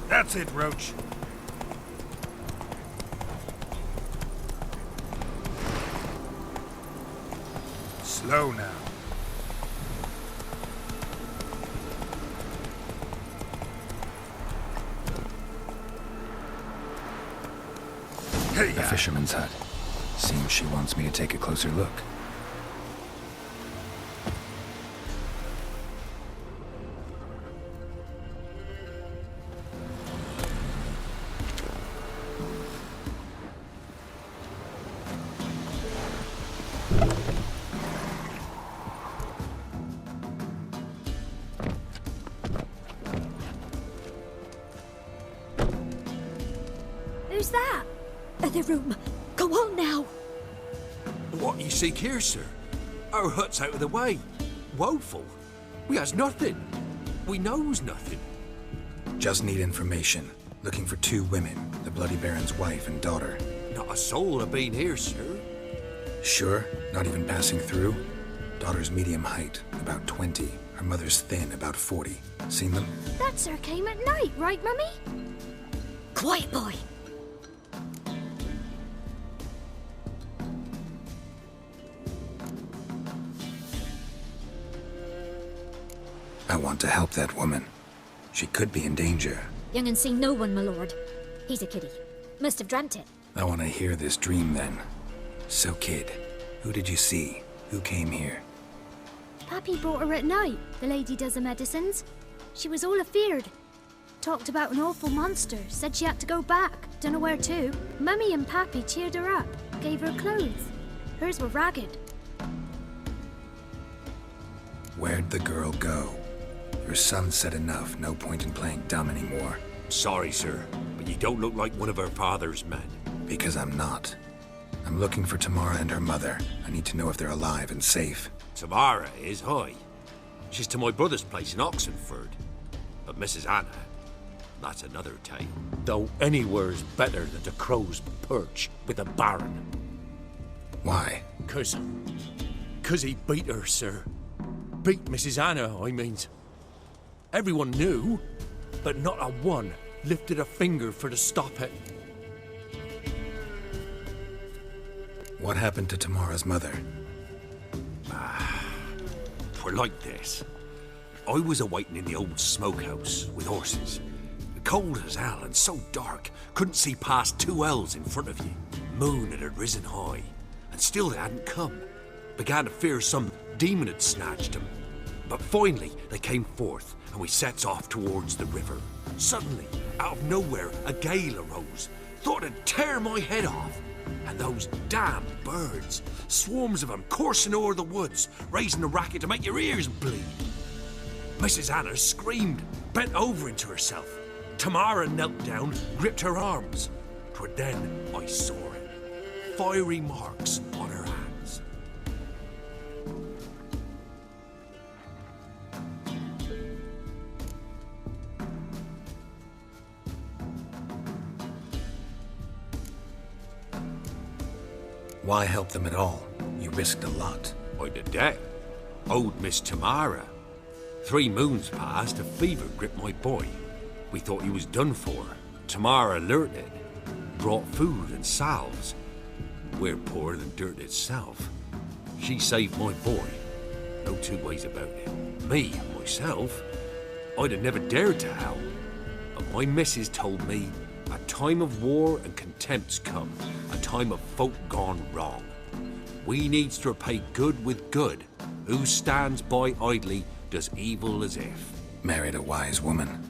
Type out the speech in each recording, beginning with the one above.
That's it, Roach. Slow now. Hey, The fisherman's hut. Seems she wants me to take a closer look. Who's that? Other room. Go on now. What you seek here, sir? Our hut's out of the way. Woeful. We has nothing. We knows nothing. Just need information. Looking for 2 women, the Bloody Baron's wife and daughter. Not a soul have been here, sir. Sure? Not even passing through? Daughter's medium height, about 20. Her mother's thin, about 40. Seen them? That sir came at night, right, Mummy? Quiet, boy. I want to help that woman. She could be in danger. Young and seen no one, my lord. He's a kiddie. Must have dreamt it. I want to hear this dream then. So, kid, who did you see? Who came here? Pappy brought her at night, the lady does the medicines. She was all afeared. Talked about an awful monster, said she had to go back, dunno where to. Mummy and Pappy cheered her up, gave her clothes. Hers were ragged. Where'd the girl go? Your son said enough, no point in playing dumb anymore. Sorry, sir, but you don't look like one of our father's men. Because I'm not. I'm looking for Tamara and her mother. I need to know if they're alive and safe. Tamara is high. She's to my brother's place in Oxenford. But Mrs. Anna, that's another tale. Though anywhere's better than the Crow's Perch with the Baron. Why? 'Cause he beat her, sir. Beat Mrs. Anna, I means. Everyone knew, but not a one lifted a finger for to stop it. What happened to Tamara's mother? Twere like this. I was awaiting in the old smokehouse with horses. Cold as hell and so dark, couldn't see past 2 ells in front of you. Moon had risen high, and still they hadn't come. Began to fear some demon had snatched them. But finally, they came forth, and we sets off towards the river. Suddenly, out of nowhere, a gale arose. Thought it'd tear my head off. And those damn birds, swarms of them coursing o'er the woods, raising a racket to make your ears bleed. Mrs. Anna screamed, bent over into herself. Tamara knelt down, gripped her arms. 'Twere then I saw it. Fiery marks on her hands. Why help them at all? You risked a lot. By the debt, owed Miss Tamara. 3 moons passed, a fever gripped my boy. We thought he was done for. Tamara alerted, brought food and salves. We're poorer than dirt itself. She saved my boy. No 2 ways about it. Me, myself, I'd have never dared to help. But my missus told me a time of war and contempt's come, a time of folk gone wrong. We needs to repay good with good. Who stands by idly does evil as if. Married a wise woman.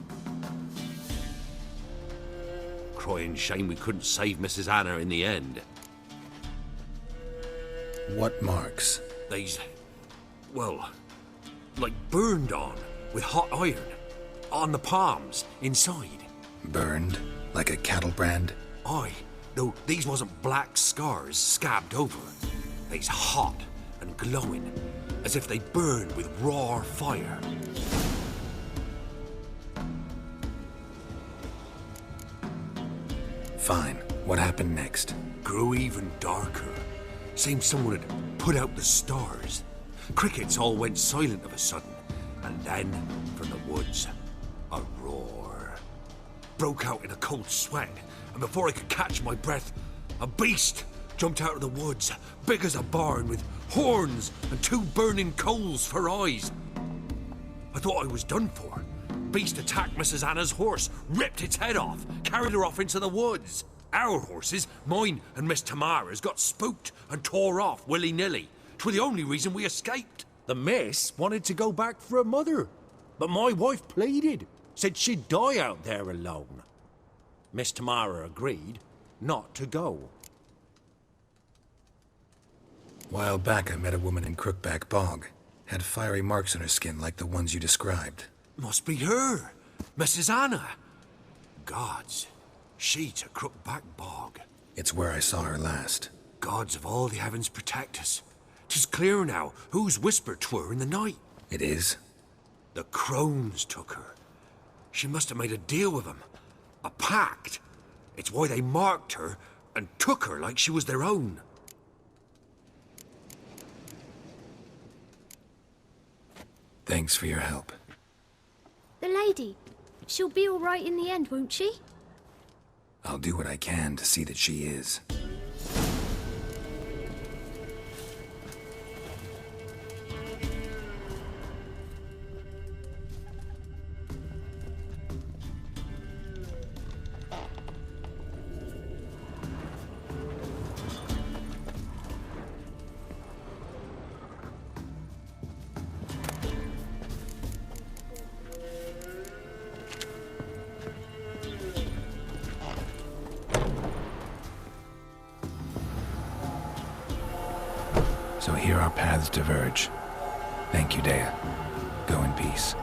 Crying shame we couldn't save Mrs. Anna in the end. What marks? They's, well, like burned on with hot iron. On the palms, inside. Burned? Like a cattle brand? Aye, though these wasn't black scars scabbed over. They's hot and glowing, as if they burned with raw fire. Fine. What happened next? Grew even darker. Seemed someone had put out the stars. Crickets all went silent of a sudden, and then, from the woods, a roar. broke out in a cold sweat, and before I could catch my breath, a beast jumped out of the woods, big as a barn, with horns and 2 burning coals for eyes. I thought I was done for. Beast attacked Mrs. Anna's horse, ripped its head off, carried her off into the woods. Our horses, mine and Miss Tamara's, got spooked and tore off willy-nilly. 'Twere the only reason we escaped. The miss wanted to go back for her mother, but my wife pleaded, said she'd die out there alone. Miss Tamara agreed not to go. While back, I met a woman in Crookback Bog. Had fiery marks on her skin like the ones you described. Must be her, Mrs. Anna. Gods, she to Crookback Bog. It's where I saw her last. Gods of all the heavens protect us. 'Tis clear now whose whisper 'twere in the night. It is? The crones took her. She must have made a deal with them. A pact. It's why they marked her and took her like she was their own. Thanks for your help. The lady. She'll be all right in the end, won't she? I'll do what I can to see that she is. So here our paths diverge. Thank you, Dea. Go in peace.